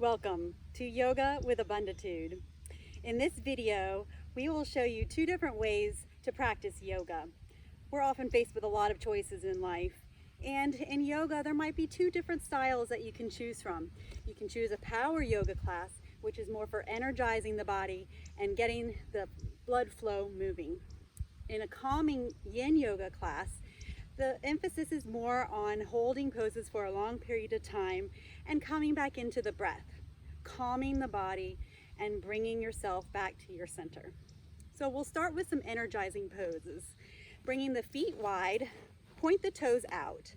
Welcome to Yoga with Abunditude. In this video, we will show you two different ways to practice yoga. We're often faced with a lot of choices in life, and in yoga there might be two different styles that you can choose from. You can choose a power yoga class, which is more for energizing the body and getting the blood flow moving. In a calming yin yoga class, the emphasis is more on holding poses for a long period of time and coming back into the breath, calming the body and bringing yourself back to your center. So we'll start with some energizing poses. Bringing the feet wide, point the toes out.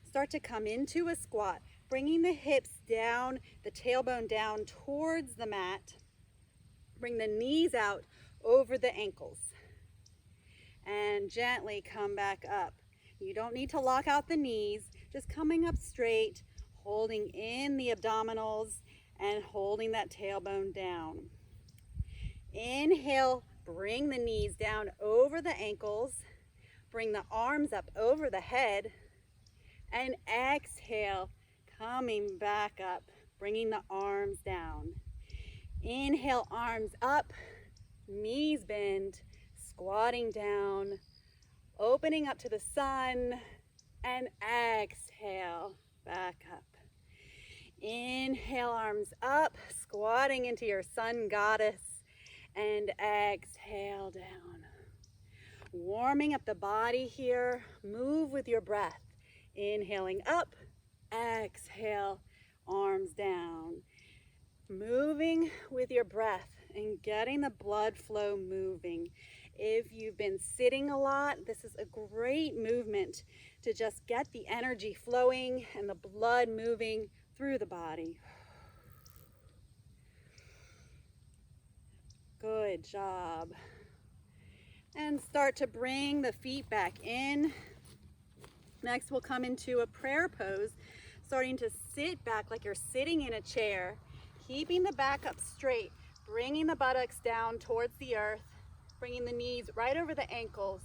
Start to come into a squat, bringing the hips down, the tailbone down towards the mat. Bring the knees out over the ankles and gently come back up. You don't need to lock out the knees, just coming up straight, holding in the abdominals and holding that tailbone down. Inhale, bring the knees down over the ankles, bring the arms up over the head, and exhale, coming back up, bringing the arms down. Inhale, arms up, knees bend, squatting down, opening up to the sun, and exhale, back up. Inhale, arms up, squatting into your sun goddess, and exhale down. Warming up the body here, move with your breath. Inhaling up, exhale, arms down. Moving with your breath and getting the blood flow moving. If you've been sitting a lot, this is a great movement to just get the energy flowing and the blood moving through the body. Good job. And start to bring the feet back in. Next, we'll come into a prayer pose, starting to sit back like you're sitting in a chair, keeping the back up straight, bringing the buttocks down towards the earth, bringing the knees right over the ankles.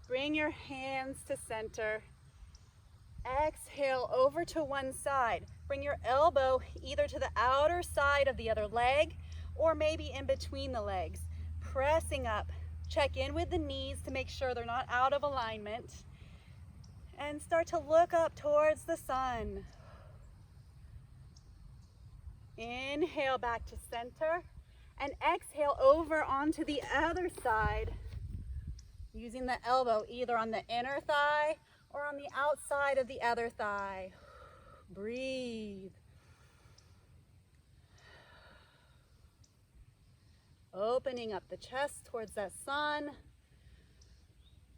Bring your hands to center. Exhale over to one side. Bring your elbow either to the outer side of the other leg or maybe in between the legs. Pressing up. Check in with the knees to make sure they're not out of alignment. And start to look up towards the sun. Inhale back to center. And exhale over onto the other side, using the elbow either on the inner thigh or on the outside of the other thigh. Breathe. Opening up the chest towards that sun.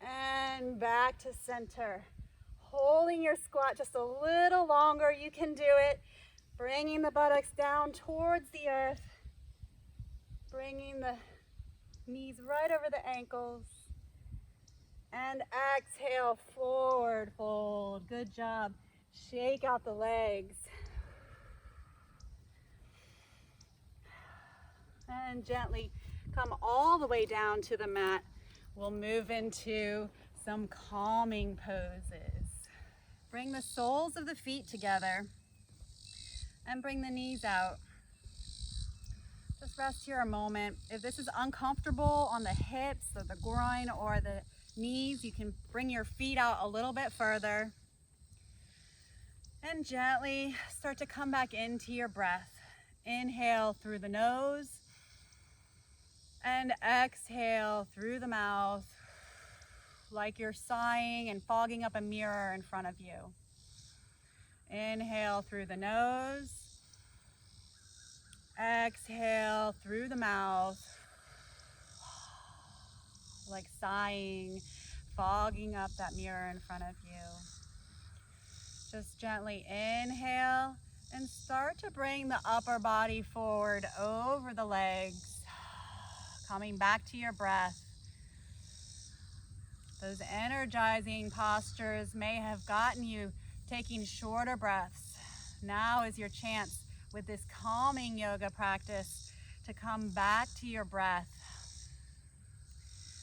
And back to center. Holding your squat just a little longer. You can do it. Bringing the buttocks down towards the earth. Bringing the knees right over the ankles. And exhale, forward fold. Good job. Shake out the legs. And gently come all the way down to the mat. We'll move into some calming poses. Bring the soles of the feet together and bring the knees out. Just rest here a moment. If this is uncomfortable on the hips or the groin or the knees, you can bring your feet out a little bit further. And gently start to come back into your breath. Inhale through the nose and exhale through the mouth like you're sighing and fogging up a mirror in front of you. Inhale through the nose. Exhale through the mouth, like sighing, fogging up that mirror in front of you. Just gently inhale and start to bring the upper body forward over the legs, coming back to your breath. Those energizing postures may have gotten you taking shorter breaths. Now is your chance with this calming yoga practice to come back to your breath.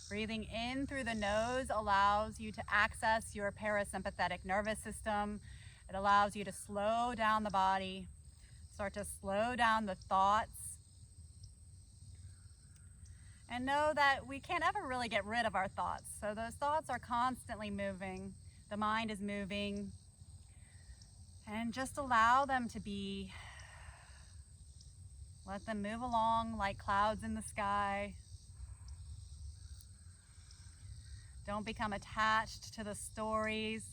Breathing in through the nose allows you to access your parasympathetic nervous system. It allows you to slow down the body. Start to slow down the thoughts. And know that we can't ever really get rid of our thoughts. So those thoughts are constantly moving. The mind is moving. And just allow them to be. Let them move along like clouds in the sky. Don't become attached to the stories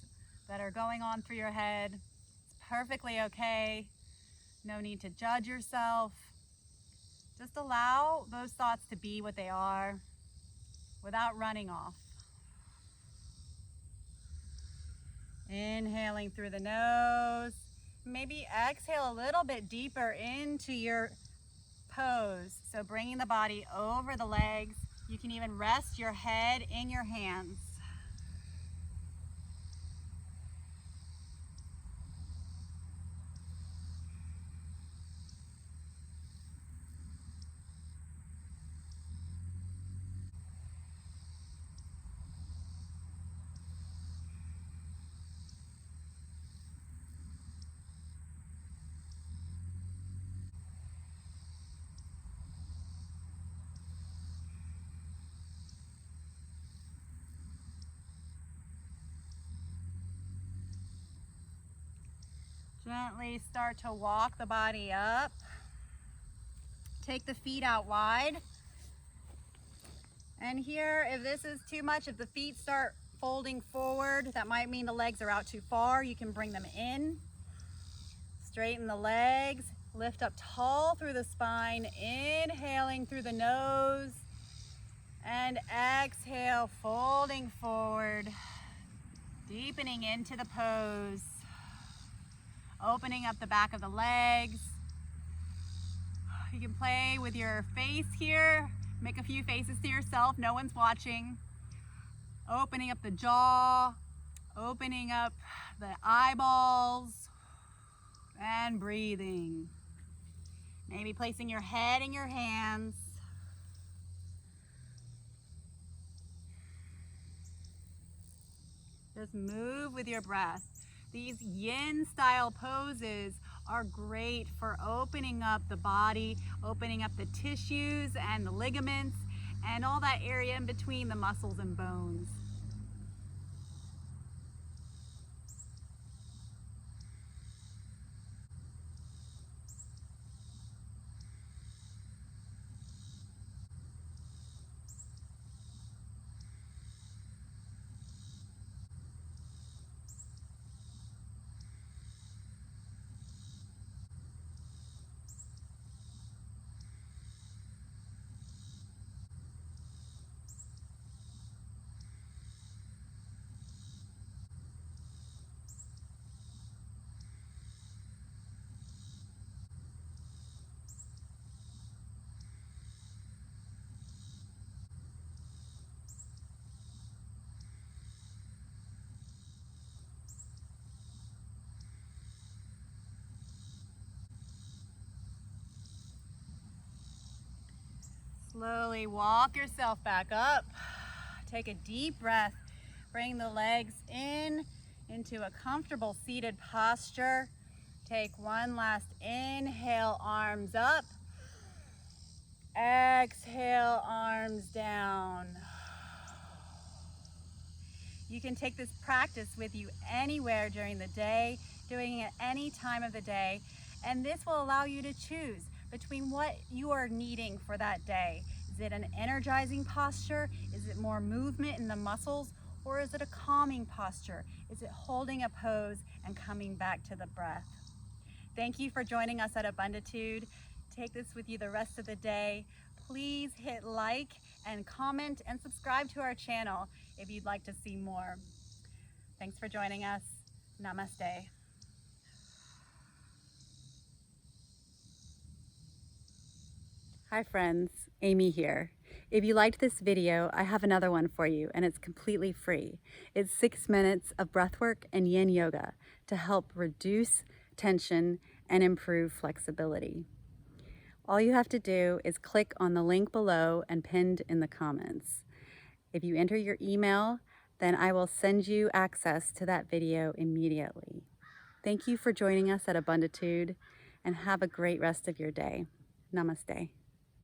that are going on through your head. It's perfectly okay. No need to judge yourself. Just allow those thoughts to be what they are without running off. Inhaling through the nose. Maybe exhale a little bit deeper into your pose. So bringing the body over the legs. You can even rest your head in your hands. Gently start to walk the body up. Take the feet out wide. And here, if this is too much, if the feet start folding forward, that might mean the legs are out too far. You can bring them in. Straighten the legs. Lift up tall through the spine. Inhaling through the nose. And exhale, folding forward. Deepening into the pose. Opening up the back of the legs. You can play with your face here. Make a few faces to yourself. No one's watching. Opening up the jaw. Opening up the eyeballs. And breathing. Maybe placing your head in your hands. Just move with your breath. These yin style poses are great for opening up the body, opening up the tissues and the ligaments and all that area in between the muscles and bones. Slowly walk yourself back up. Take a deep breath. Bring the legs in into a comfortable seated posture. Take one last inhale, arms up. Exhale, arms down. You can take this practice with you anywhere during the day, doing it any time of the day, and this will allow you to choose between what you are needing for that day. Is it an energizing posture? Is it more movement in the muscles? Or is it a calming posture? Is it holding a pose and coming back to the breath? Thank you for joining us at Abunditude. Take this with you the rest of the day. Please hit like and comment and subscribe to our channel if you'd like to see more. Thanks for joining us. Namaste. Hi friends, Amy here. If you liked this video, I have another one for you, and it's completely free. It's 6 minutes of breathwork and yin yoga to help reduce tension and improve flexibility. All you have to do is click on the link below and pinned in the comments. If you enter your email, then I will send you access to that video immediately. Thank you for joining us at Abunditude, and have a great rest of your day. Namaste.